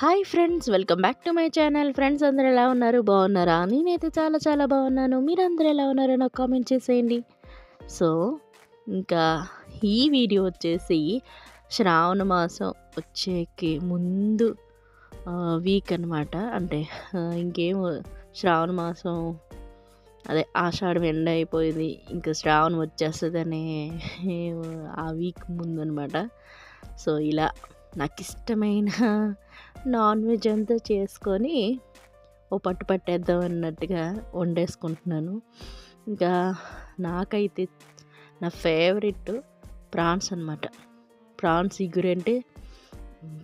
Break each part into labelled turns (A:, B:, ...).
A: Hi friends, welcome back to my channel. Friends అందరూ ఎలా ఉన్నారు? బాగున్నారా? నేనైతే చాలా చాలా బాగున్నాను. మీరందరూ ఎలా ఉన్నారో నాకు కామెంట్ చేసేయండి. సో ఇంకా ఈ వీడియో వచ్చేసి శ్రావణ మాసం వచ్చేకి ముందు వీక్ అనమాట. అంటే ఇంకేం శ్రావణ మాసం అదే ఆషాఢం ఎండ్ అయిపోయింది, ఇంకా శ్రావణం వచ్చేస్తుందనే ఆ వీక్ ముందు అనమాట. సో ఇలా నాకు ఇష్టమైన నాన్ వెజ్ అంతా చేసుకొని ఓ పట్టు పట్టేద్దాం అన్నట్టుగా వండేసుకుంటున్నాను. ఇంకా నాకైతే నా ఫేవరెట్ ప్రాన్స్ అనమాట. ప్రాన్స్ ఇగురు అంటే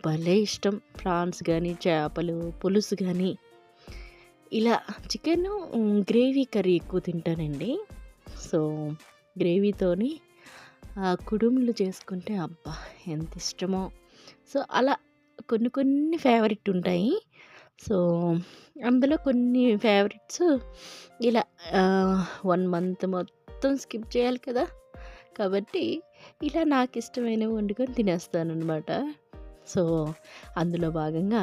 A: భలే ఇష్టం. ప్రాన్స్ కానీ, చేపలు పులుసు కానీ, ఇలా చికెన్ గ్రేవీ కర్రీ ఎక్కువ తింటానండి. సో గ్రేవీతోని కుడుములు చేసుకుంటే అబ్బా ఎంత ఇష్టమో. సో అలా కొన్ని కొన్ని ఫేవరెట్ ఉంటాయి. సో అందులో కొన్ని ఫేవరెట్స్ ఇలా 1 మంత్ మొత్తం స్కిప్ చేయాలి కదా, కాబట్టి ఇలా నాకు ఇష్టమైనవి వండుకొని తినేస్తానన్నమాట. సో అందులో భాగంగా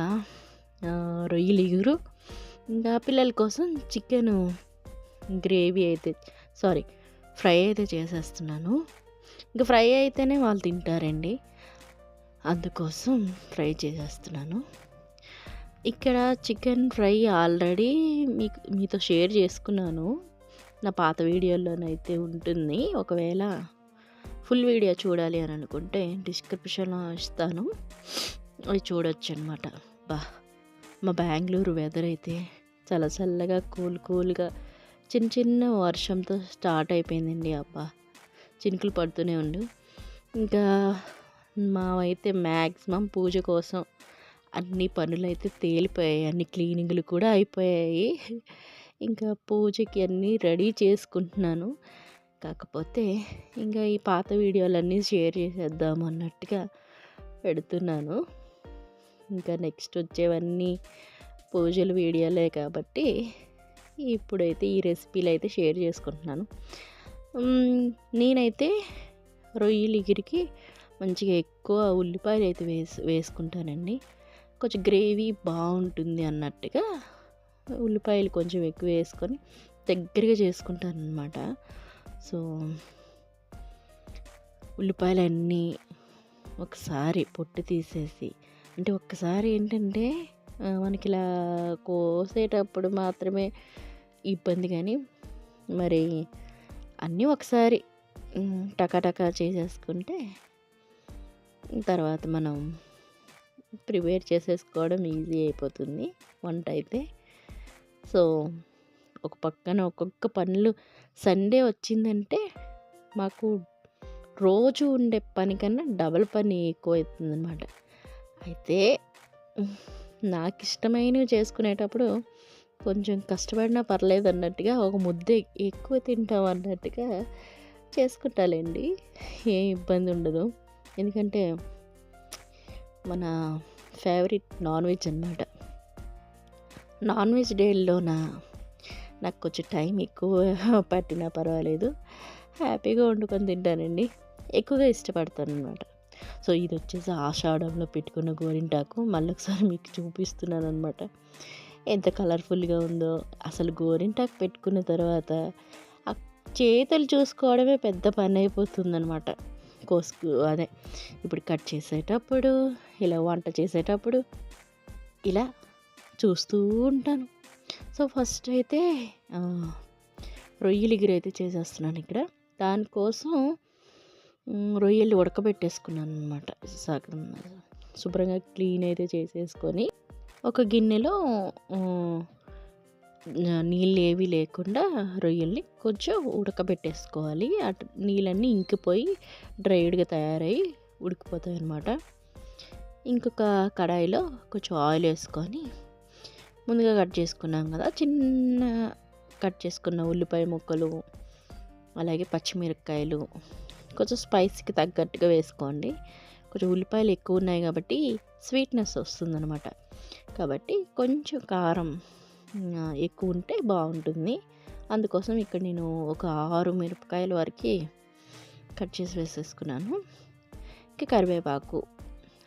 A: రొయ్యలు ఇగురు, ఇంకా పిల్లల కోసం చికెను గ్రేవీ అయితే ఫ్రై అయితే చేసేస్తున్నాను. ఇంకా ఫ్రై అయితేనే వాళ్ళు తింటారండి, అందుకోసం ఫ్రై చేసేస్తున్నాను. ఇక్కడ చికెన్ ఫ్రై ఆల్రెడీ మీతో షేర్ చేసుకున్నాను, నా పాత వీడియోలోనైతే ఉంటుంది. ఒకవేళ ఫుల్ వీడియో చూడాలి అని అనుకుంటే డిస్క్రిప్షన్లో ఇస్తాను, అవి చూడొచ్చు అనమాట. మా బెంగళూరు వెదర్ అయితే చాలా చల్లగా కూల్గా చిన్న చిన్న వర్షంతో స్టార్ట్ అయిపోయిందండి. అబ్బా చినుకులు పడుతూనే ఉండు. ఇంకా మావైతే మ్యాక్సిమం పూజ కోసం అన్ని పనులు అయితే తేలిపోయాయి, అన్ని క్లీనింగ్లు కూడా అయిపోయాయి. ఇంకా పూజకి అన్నీ రెడీ చేసుకుంటున్నాను. కాకపోతే ఇంకా ఈ పాత వీడియోలన్నీ షేర్ చేసేద్దాము అన్నట్టుగా పెడుతున్నాను. ఇంకా నెక్స్ట్ వచ్చేవన్నీ పూజల వీడియోలే కాబట్టి ఇప్పుడైతే ఈ రెసిపీలు అయితే షేర్ చేసుకుంటున్నాను. నేనైతే రొయ్యలు ఇగిరికి మంచిగా ఎక్కువ ఉల్లిపాయలు అయితే వేసుకుంటానండి. కొంచెం గ్రేవీ బాగుంటుంది అన్నట్టుగా ఉల్లిపాయలు కొంచెం ఎక్కువ వేసుకొని దగ్గరగా చేసుకుంటాను అనమాట. సో ఉల్లిపాయలన్నీ ఒకసారి పొట్టు తీసేసి, అంటే ఒక్కసారి ఏంటంటే మనకి ఇలా కోసేటప్పుడు మాత్రమే ఇబ్బంది, కానీ మరి అన్నీ ఒకసారి టకాటకా చేసేసుకుంటే తర్వాత మనం ప్రిపేర్ చేసేసుకోవడం ఈజీ అయిపోతుంది వంట అయితే. సో ఒక పక్కన ఒక్కొక్క పనులు, సండే వచ్చిందంటే మాకు రోజు ఉండే పని కన్నా డబల్ పని ఎక్కువ అవుతుంది అనమాట. అయితే నాకు ఇష్టమైనవి చేసుకునేటప్పుడు కొంచెం కష్టపడినా పర్లేదు అన్నట్టుగా, ఒక ముద్ద ఎక్కువ తింటాం అన్నట్టుగా చేసుకుంటాలేండి, ఏం ఇబ్బంది ఉండదు. ఎందుకంటే మన ఫేవరెట్ నాన్ వెజ్ అన్నమాట. నాన్ వెజ్ డేల్లోన నాకు కొంచెం టైం ఎక్కువ పట్టినా పర్వాలేదు, హ్యాపీగా వండుకొని తింటానండి, ఎక్కువగా ఇష్టపడతాను అనమాట. సో ఇది వచ్చేసి ఆషాఢంలో పెట్టుకున్న గోరింటాకు, మళ్ళీ ఒకసారి మీకు చూపిస్తున్నాను అనమాట. ఎంత కలర్ఫుల్గా ఉందో. అసలు గోరింటాకు పెట్టుకున్న తర్వాత ఆ చేతులు చూసుకోవడమే పెద్ద పని అయిపోతుందనమాట. అదే ఇప్పుడు కట్ చేసేటప్పుడు, ఇలా వంట చేసేటప్పుడు ఇలా చూస్తూ ఉంటాను. సో ఫస్ట్ అయితే రొయ్యలు ఇగురు అయితే చేసేస్తున్నాను ఇక్కడ. దానికోసం రొయ్యలు ఉడకబెట్టేసుకున్నాను అనమాట. శుభ్రంగా క్లీన్ అయితే చేసేసుకొని ఒక గిన్నెలో నీళ్ళు ఏవి లేకుండా రొయ్యల్ని కొంచెం ఉడకబెట్టేసుకోవాలి. అటు నీళ్ళన్నీ ఇంకిపోయి డ్రైడ్గా తయారై ఉడికిపోతాయి అన్నమాట. ఇంకొక కడాయిలో కొంచెం ఆయిల్ వేసుకొని ముందుగా కట్ చేసుకున్నాం కదా, చిన్న కట్ చేసుకున్న ఉల్లిపాయ ముక్కలు, అలాగే పచ్చిమిరపకాయలు కొంచెం స్పైసీకి తగ్గట్టుగా వేసుకోండి. కొంచెం ఉల్లిపాయలు ఎక్కువ ఉన్నాయి కాబట్టి స్వీట్నెస్ వస్తుందన్నమాట, కాబట్టి కొంచెం కారం ఎక్కువ ఉంటే బాగుంటుంది. అందుకోసం ఇక్కడ నేను ఒక 6 మిరపకాయల వరకు కట్ చేసి వేసేసుకున్నాను. ఇంకా కరివేపాకు,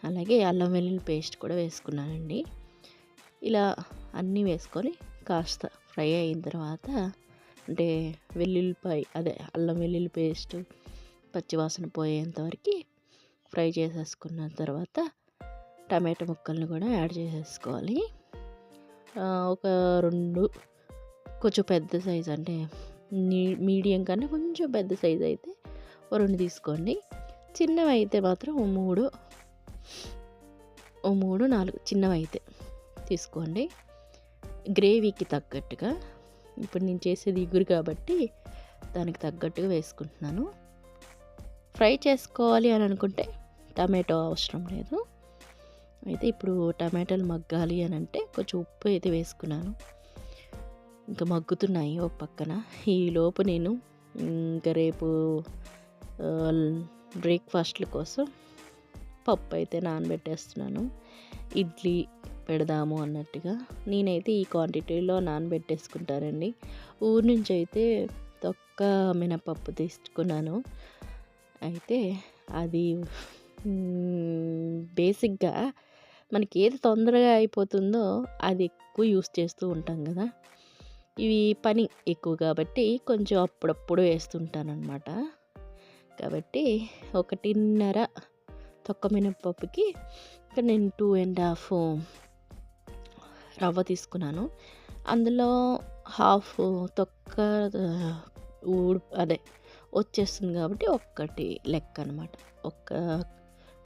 A: అలాగే అల్లం వెల్లుల్లి పేస్ట్ కూడా వేసుకున్నానండి. ఇలా అన్నీ వేసుకొని కాస్త ఫ్రై అయిన తర్వాత, అంటే అల్లం వెల్లుల్లి పేస్టు పచ్చివాసన పోయేంత వరకు ఫ్రై చేసేసుకున్న తర్వాత టమాటో ముక్కల్ని కూడా యాడ్ చేసేసుకోవాలి. ఒక 2 కొంచెం పెద్ద సైజు, అంటే మీడియం కన్నా కొంచెం పెద్ద సైజు అయితే 2 తీసుకోండి. చిన్నవి అయితే మాత్రం 3, 4 చిన్నవి అయితే తీసుకోండి, గ్రేవీకి తగ్గట్టుగా. ఇప్పుడు నేను చేసేది ఇగురు కాబట్టి దానికి తగ్గట్టుగా వేసుకుంటున్నాను. ఫ్రై చేసుకోవాలి అని అనుకుంటే టమాటో అవసరం లేదు. అయితే ఇప్పుడు టమాటాలు మగ్గాలి అని అంటే కొంచెం ఉప్పు అయితే వేసుకున్నాను. ఇంకా మగ్గుతున్నాయి ఒక పక్కన. ఈలోపు నేను ఇంకా రేపు బ్రేక్ఫాస్ట్ల కోసం పప్పు అయితే నానబెట్టేస్తున్నాను. ఇడ్లీ పెడదాము అన్నట్టుగా నేనైతే ఈ క్వాంటిటీలో నానబెట్టేసుకుంటానండి. ఊరు నుంచి అయితే తొక్క మినపప్పు తీసుకున్నాను. అయితే అది బేసిక్గా మనకి ఏది తొందరగా అయిపోతుందో అది ఎక్కువ యూస్ చేస్తూ ఉంటాం కదా. ఇవి పని ఎక్కువ కాబట్టి కొంచెం అప్పుడప్పుడు వేస్తుంటానన్నమాట. కాబట్టి 1.5 తొక్క మినపప్పుకి ఇక్కడ నేను 2.5 రవ్వ తీసుకున్నాను. అందులో హాఫ్ తొక్క వచ్చేస్తుంది కాబట్టి 1 లెక్క అనమాట. 1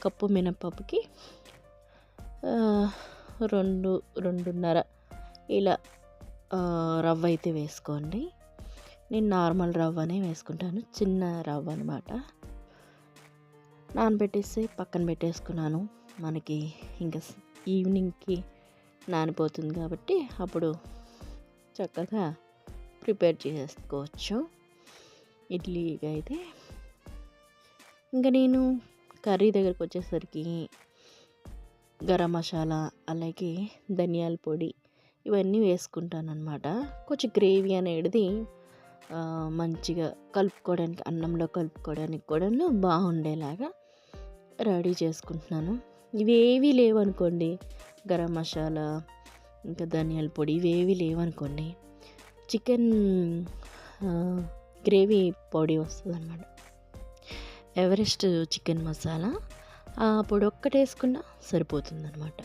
A: కప్పు మినపప్పుకి 2.5 ఇలా రవ్వ అయితే వేసుకోండి. నేను నార్మల్ రవ్వనే వేసుకుంటాను, చిన్న రవ్వ అనమాట. నానబెట్టేసి పక్కన పెట్టేసుకున్నాను. మనకి ఇంకా ఈవినింగ్కి నానిపోతుంది కాబట్టి అప్పుడు చక్కగా ప్రిపేర్ చేసేసుకోవచ్చు ఇడ్లీగా అయితే. ఇంకా నేను కర్రీ దగ్గరికి వచ్చేసరికి గరం మసాలా, అలాగే ధనియాల పొడి ఇవన్నీ వేసుకుంటాను అనమాట. కొంచెం గ్రేవీ అనేది మంచిగా కలుపుకోవడానికి, అన్నంలో కలుపుకోవడానికి కూడా బాగుండేలాగా రెడీ చేసుకుంటున్నాను. ఇవేవి లేవనుకోండి, గరం మసాలా ఇంకా ధనియాల పొడి ఇవేవి లేవనుకోండి, చికెన్ గ్రేవీ పొడి వస్తుంది అన్నమాట, ఎవరెస్ట్ చికెన్ మసాలా. ఆ పొడి ఒక్కటి వేసుకున్నా సరిపోతుందన్నమాట.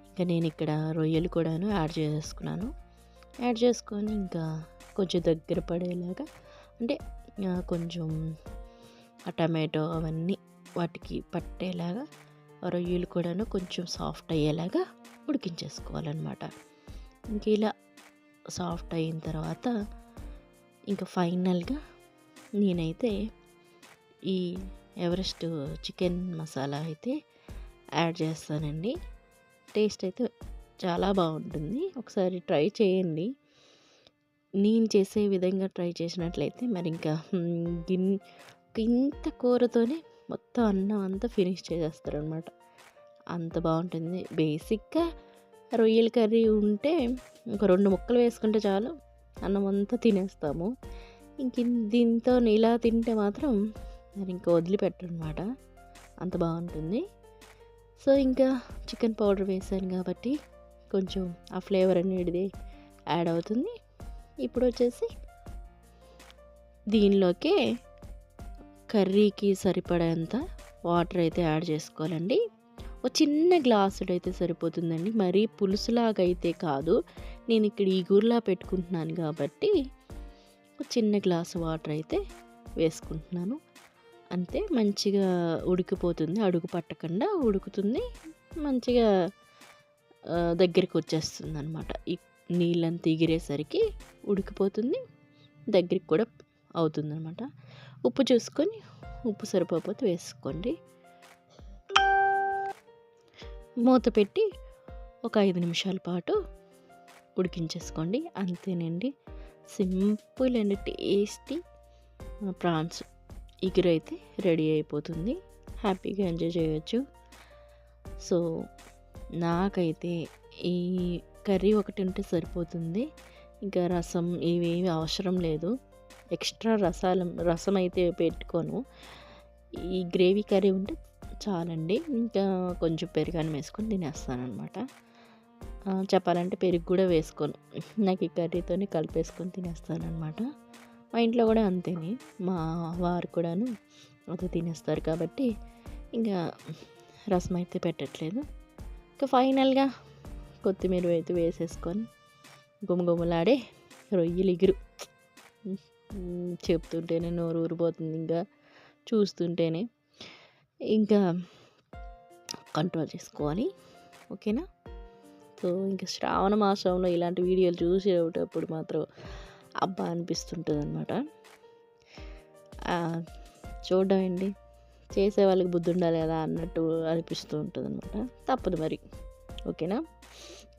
A: ఇంకా నేను ఇక్కడ రొయ్యలు కూడాను యాడ్ చేసుకొని ఇంకా కొంచెం దగ్గర పడేలాగా, అంటే కొంచెం ఆ టమాటో అవన్నీ వాటికి పట్టేలాగా రొయ్యలు కూడాను కొంచెం సాఫ్ట్ అయ్యేలాగా ఉడికించేసుకోవాలన్నమాట. ఇంక ఇలా సాఫ్ట్ అయిన తర్వాత ఇంకా ఫైనల్గా నేనైతే ఈ ఎవరెస్ట్ చికెన్ మసాలా అయితే యాడ్ చేస్తానండి. టేస్ట్ అయితే చాలా బాగుంటుంది, ఒకసారి ట్రై చేయండి. నేను చేసే విధంగా ట్రై చేసినట్లయితే మరి ఇంకా ఇంత కూరతోనే మొత్తం అన్నం అంతా ఫినిష్ చేసేస్తారనమాట, అంత బాగుంటుంది. బేసిక్గా రొయ్యల కర్రీ ఉంటే ఒక 2 ముక్కలు వేసుకుంటే చాలు, అన్నం అంతా తినేస్తాము. ఇంక దీంతో ఇలా తింటే మాత్రం మరి ఇంకా వదిలిపెట్టనమాట, అంత బాగుంటుంది. సో ఇంకా చికెన్ పౌడర్ వేసాను కాబట్టి కొంచెం ఆ ఫ్లేవర్ అనేది యాడ్ అవుతుంది. ఇప్పుడు వచ్చేసి దీనిలోకి కర్రీకి సరిపడేంత వాటర్ అయితే యాడ్ చేసుకోవాలండి. ఒక చిన్న గ్లాసుడు అయితే సరిపోతుందండి, మరీ పులుసులాగా అయితే కాదు. నేను ఇక్కడ ఇగురులా పెట్టుకుంటున్నాను కాబట్టి ఒక చిన్న గ్లాసు వాటర్ అయితే వేసుకుంటున్నాను. అంతే, మంచిగా ఉడికిపోతుంది, అడుగు పట్టకుండా ఉడుకుతుంది, మంచిగా దగ్గరికి వచ్చేస్తుంది అనమాట. ఈ నీళ్ళంతా ఎగిరేసరికి ఉడికిపోతుంది, దగ్గరికి కూడా అవుతుంది అనమాట. ఉప్పు చూసుకొని, ఉప్పు సరిపోతే వేసుకోండి. మూత పెట్టి ఒక 5 నిమిషాల పాటు ఉడికించేసుకోండి. అంతేనండి, సింపుల్ అండ్ టేస్టీ ప్రాన్స్ ఇగురు అయితే రెడీ అయిపోతుంది, హ్యాపీగా ఎంజాయ్ చేయొచ్చు. సో నాకైతే ఈ కర్రీ ఒకటి ఉంటే సరిపోతుంది, ఇంకా రసం ఇవేవి అవసరం లేదు. ఎక్స్ట్రా రసం అయితే పెట్టుకోను. ఈ గ్రేవీ కర్రీ ఉంటే చాలండి. ఇంకా కొంచెం పెరుగన్నం వేసుకొని తినేస్తాననమాట. చెప్పాలంటే పెరుగు కూడా వేసుకోను. నాకు ఈ కర్రీతోనే కలిపేసుకొని తినేస్తాననమాట. మా ఇంట్లో కూడా అంతేనే. మా వారు కూడాను అదే తినేస్తారు కాబట్టి ఇంకా రసం అయితే పెట్టట్లేదు. ఇంకా ఫైనల్‌గా కొత్తిమీర అయితే వేసేసుకొని గుమగుమలాడే రొయ్యలు ఇగురు. చెప్తుంటేనే నోరు ఊరిపోతుంది ఇంకా చూస్తుంటేనే. ఇంకా కంట్రోల్ చేసుకోవాలి. ఓకేనా? సో ఇంకా శ్రావణ మాసంలో ఇలాంటి వీడియోలు చూసేటప్పుడు మాత్రం అబ్బా అనిపిస్తుంటుందన్నమాట. చూడడం ఏంటి, చేసే వాళ్ళకి బుద్ధి ఉండాలి కదా అన్నట్టు అనిపిస్తూ ఉంటుందన్నమాట. తప్పదు మరి. ఓకేనా?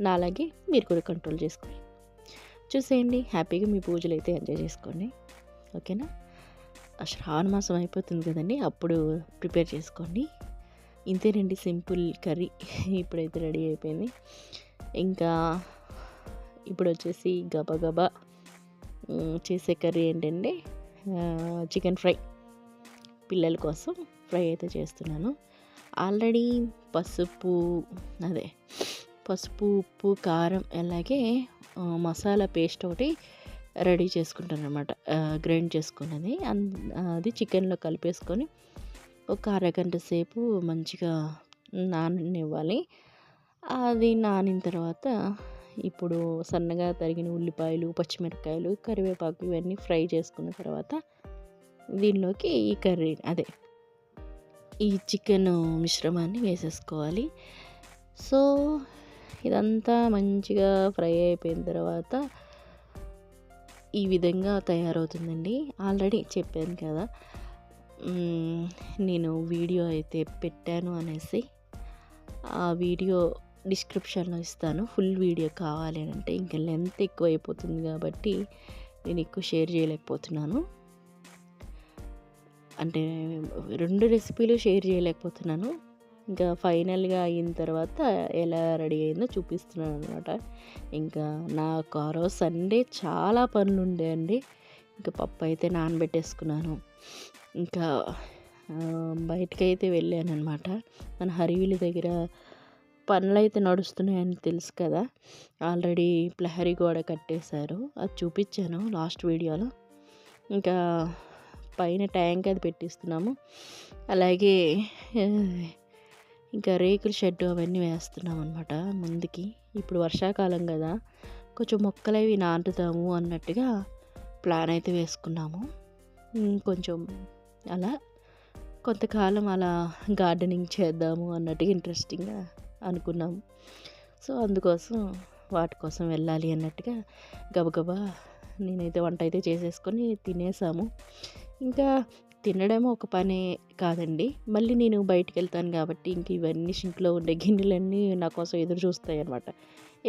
A: నాలాగే మీరు కూడా కంట్రోల్ చేసుకోండి. చూసేయండి, హ్యాపీగా మీ పూజలు అయితే ఎంజాయ్ చేసుకోండి. ఓకేనా? శ్రావణ మాసం అయిపోతుంది కదండి, అప్పుడు ప్రిపేర్ చేసుకోండి. ఇంతేనండి, సింపుల్ కర్రీ ఇప్పుడైతే రెడీ అయిపోయింది. ఇంకా ఇప్పుడు వచ్చేసి గబగబా చేసే కర్రీ ఏంటంటే చికెన్ ఫ్రై. పిల్లల కోసం ఫ్రై అయితే చేస్తున్నాను. ఆల్రెడీ పసుపు, ఉప్పు, కారం, అలాగే మసాలా పేస్ట్ ఒకటి రెడీ చేసుకుంటాను అనమాట. గ్రైండ్ చేసుకున్నది అది చికెన్లో కలిపేసుకొని ఒక అరగంట సేపు మంచిగా నాననివ్వాలి. అది నానిన తర్వాత ఇప్పుడు సన్నగా తరిగిన ఉల్లిపాయలు, పచ్చిమిరపకాయలు, కరివేపాకు ఇవన్నీ ఫ్రై చేసుకున్న తర్వాత దీనిలోకి ఈ చికెన్ మిశ్రమాన్ని వేసేసుకోవాలి. సో ఇదంతా మంచిగా ఫ్రై అయిపోయిన తర్వాత ఈ విధంగా తయారవుతుందండి. ఆల్రెడీ చెప్పాను కదా, నేను వీడియో అయితే పెట్టాను అనేసి. ఆ వీడియో డిస్క్రిప్షన్లో ఇస్తాను. ఫుల్ వీడియో కావాలి అంటే ఇంకా లెంత్ ఎక్కువ అయిపోతుంది కాబట్టి నేను ఎక్కువ షేర్ చేయలేకపోతున్నాను. అంటే 2 రెసిపీలు షేర్ చేయలేకపోతున్నాను. ఇంకా ఫైనల్గా అయిన తర్వాత ఎలా రెడీ అయిందో చూపిస్తున్నాను అనమాట. ఇంకా నాకు ఆ రోజు సండే చాలా పనులు ఉండే అండి. ఇంకా పప్పు అయితే నానబెట్టేసుకున్నాను. ఇంకా బయటకైతే వెళ్ళాను అనమాట. మన హరివిలి దగ్గర పనులు అయితే నడుస్తున్నాయని తెలుసు కదా. ఆల్రెడీ ప్రహరీ గోడ కట్టేశారు, అది చూపించాను లాస్ట్ వీడియోలో. ఇంకా పైన ట్యాంక్ అది పెట్టిస్తున్నాము. అలాగే ఇంకా రేకుల షెడ్ అవన్నీ వేస్తున్నాం అనమాట ముందుకి. ఇప్పుడు వర్షాకాలం కదా, కొంచెం మొక్కలు అవి నాటుతాము అన్నట్టుగా ప్లాన్ అయితే వేసుకున్నాము. కొంచెం అలా కొంతకాలం అలా గార్డెనింగ్ చేద్దాము అన్నట్టుగా ఇంట్రెస్టింగ్గా అనుకున్నాము. సో అందుకోసం వాటి కోసం వెళ్ళాలి అన్నట్టుగా గబగబా నేనైతే వంట అయితే చేసేసుకొని తినేసాము. ఇంకా తినడం ఒక పనే కాదండి, మళ్ళీ నేను బయటికి వెళ్తాను కాబట్టి ఇంక ఇవన్నీ సింక్లో ఉండే గిన్నెలన్నీ నా కోసం ఎదురు చూస్తాయి అనమాట.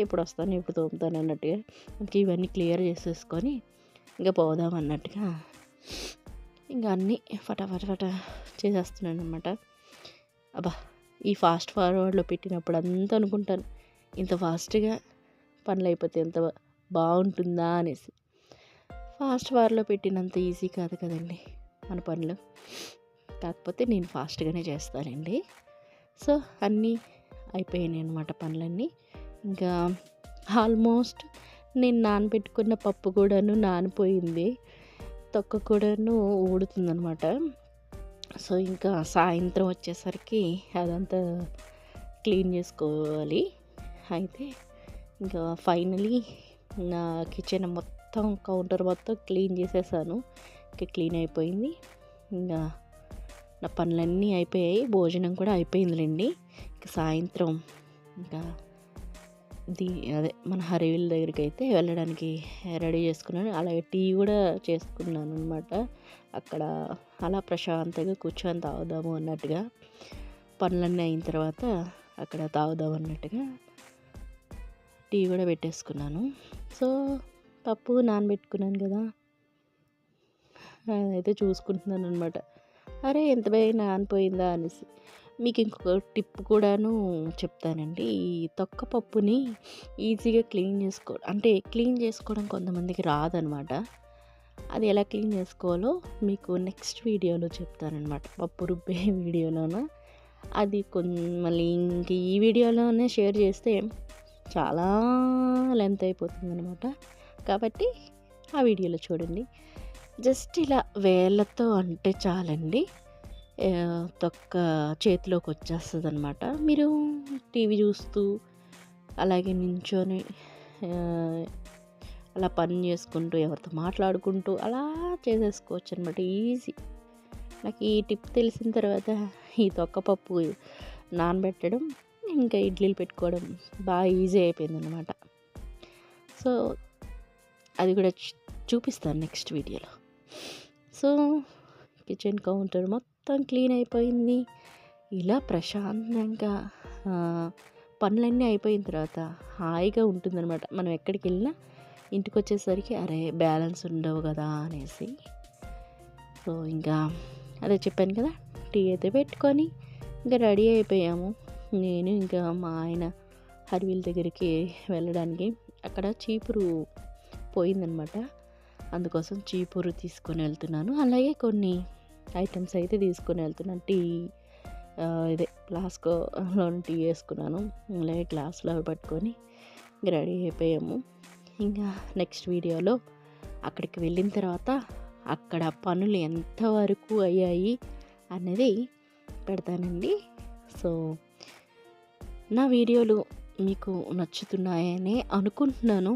A: ఎప్పుడు వస్తాను, ఎప్పుడు తోముతాను అన్నట్టుగా. ఇంక ఇవన్నీ క్లియర్ చేసేసుకొని ఇంకా పోదాం అన్నట్టుగా ఇంకా అన్నీ ఫటాఫట చేసేస్తున్నాను అనమాట. అబ్బా, ఈ ఫాస్ట్ ఫార్వర్డ్లో పెట్టినప్పుడు అంతా అనుకుంటాను, ఇంత ఫాస్ట్గా పనులు అయిపోతే ఎంత బాగుంటుందా అనేసి. ఫాస్ట్ ఫార్వర్డ్లో పెట్టినంత ఈజీ కాదు కదండి మన పనులు. కాకపోతే నేను ఫాస్ట్గానే చేస్తానండి. సో అన్నీ అయిపోయాయి అనమాట పనులన్నీ. ఇంకా ఆల్మోస్ట్ నేను నానబెట్టుకున్న పప్పు కూడాను నానిపోయింది, తొక్క కూడాను ఊడుతుందనమాట. సో ఇంకా సాయంత్రం వచ్చేసరికి అదంతా క్లీన్ చేసుకోవాలి. అయితే ఇంకా ఫైనలీ నా కిచెన్ మొత్తం కౌంటర్ మొత్తం క్లీన్ చేసేసాను. ఇంకా క్లీన్ అయిపోయింది. ఇంకా నా పనులన్నీ అయిపోయాయి, భోజనం కూడా అయిపోయిందిలేండి. ఇంకా సాయంత్రం ఇంకా మన హరివిల్ దగ్గరికి అయితే వెళ్ళడానికి రెడీ చేసుకున్నాను. అలాగే టీ కూడా చేసుకున్నాను అనమాట. అక్కడ అలా ప్రశాంతంగా కూర్చొని తాగుదాము అన్నట్టుగా, పనులన్నీ అయిన తర్వాత అక్కడ తాగుదాం అన్నట్టుగా టీ కూడా పెట్టేసుకున్నాను. సో పప్పు నానబెట్టుకున్నాను కదా, అయితే చూసుకుంటున్నాను అనమాట. అరే ఎంత బాగా నానిపోయిందా అనేసి. మీకు ఇంకొక టిప్ కూడాను చెప్తానండి. ఈ తొక్క పప్పుని ఈజీగా క్లీన్ చేసుకోవడం కొంతమందికి రాదనమాట. అది ఎలా క్లీన్ చేసుకోవాలో మీకు నెక్స్ట్ వీడియోలో చెప్తానమాట, పప్పు రుబ్బే వీడియోలోన. అది మళ్ళీ ఇంక ఈ వీడియోలోనే షేర్ చేస్తే చాలా లెంత్ అయిపోతుందనమాట. కాబట్టి ఆ వీడియోలో చూడండి. జస్ట్ ఇలా వేళ్ళతో అంటే చాలండి, తొక్క చేతిలోకి వచ్చేస్తుందనమాట. మీరు టీవీ చూస్తూ అలాగే నించొని అలా పని చేసుకుంటూ ఎవరితో మాట్లాడుకుంటూ అలా చేసేసుకోవచ్చు అనమాట, ఈజీ. నాకు ఈ టిప్ తెలిసిన తర్వాత ఈ తొక్కపప్పు నానబెట్టడం, ఇంకా ఇడ్లీలు పెట్టుకోవడం బాగా ఈజీ అయిపోయిందనమాట. సో అది కూడా చూపిస్తాను నెక్స్ట్ వీడియోలో. సో కిచెన్ కౌంటర్ మొత్తం క్లీన్ అయిపోయింది. ఇలా ప్రశాంతంగా పనులన్నీ అయిపోయిన తర్వాత హాయిగా ఉంటుందన్నమాట. మనం ఎక్కడికి వెళ్ళినా ఇంటికి వచ్చేసరికి అరే బ్యాలెన్స్ ఉండవు కదా అనేసి. సో ఇంకా అదే చెప్పాను కదా, టీ అయితే పెట్టుకొని ఇంకా రెడీ అయిపోయాము. నేను ఇంకా మా ఆయన హర్వీల్ దగ్గరికి వెళ్ళడానికి, అక్కడ చీపురు పోయిందనమాట, అందుకోసం చీపురు తీసుకొని వెళ్తున్నాను. అలాగే కొన్ని ఐటమ్స్ అయితే తీసుకొని వెళ్తున్నాను. టీ ఇదే ఫ్లాస్క్లో టీ వేసుకున్నాను, అలాగే గ్లాసులో పట్టుకొని రెడీ అయిపోయాము. ఇంకా నెక్స్ట్ వీడియోలో అక్కడికి వెళ్ళిన తర్వాత అక్కడ పనులు ఎంతవరకు అయ్యాయి అనేది పెడతానండి. సో నా వీడియోలు మీకు నచ్చుతున్నాయని అనుకుంటున్నాను.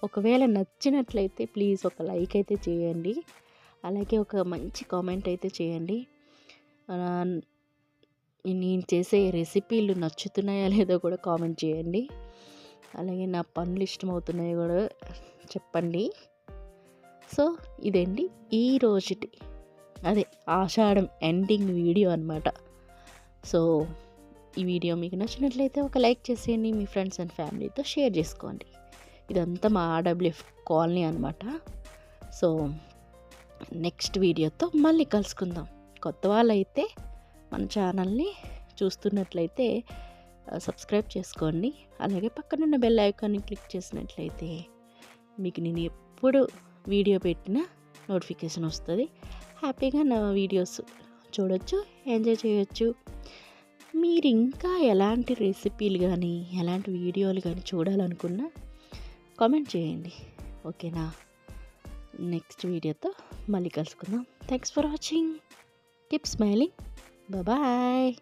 A: ఒకవేళ నచ్చినట్లయితే ప్లీజ్ ఒక లైక్ అయితే చేయండి, అలాగే ఒక మంచి కామెంట్ అయితే చేయండి. నేను చేసే రెసిపీలు నచ్చుతున్నాయా లేదో కూడా కామెంట్ చేయండి. అలాగే నా పనులు ఇష్టమవుతున్నాయో కూడా చెప్పండి. సో ఇదండి ఈ రోజుటి అదే ఆషాఢం ఎండింగ్ వీడియో అనమాట. సో ఈ వీడియో మీకు నచ్చినట్లయితే ఒక లైక్ చేసేయండి, మీ ఫ్రెండ్స్ అండ్ ఫ్యామిలీతో షేర్ చేసుకోండి. ఇదంతా మా ఆర్డబ్ల్యూఎఫ్ కాలనీ అనమాట. సో నెక్స్ట్ వీడియోతో మళ్ళీ కలుసుకుందాం. కొత్త వాళ్ళైతే మన ఛానల్ని చూస్తున్నట్లయితే సబ్స్క్రైబ్ చేసుకోండి, అలాగే పక్కనున్న బెల్ ఐకాన్ని క్లిక్ చేసినట్లయితే మీకు నేను ఎప్పుడు వీడియో పెట్టినా నోటిఫికేషన్ వస్తుంది. హ్యాపీగా నా వీడియోస్ చూడొచ్చు, ఎంజాయ్ చేయొచ్చు. మీరు ఇంకా ఎలాంటి రెసిపీలు కానీ ఎలాంటి వీడియోలు కానీ చూడాలనుకున్నా కామెంట్ చేయండి, ఓకేనా? నెక్స్ట్ వీడియోతో మళ్ళీ కలుసుకుందాం. Thanks for watching. Keep smiling. Bye.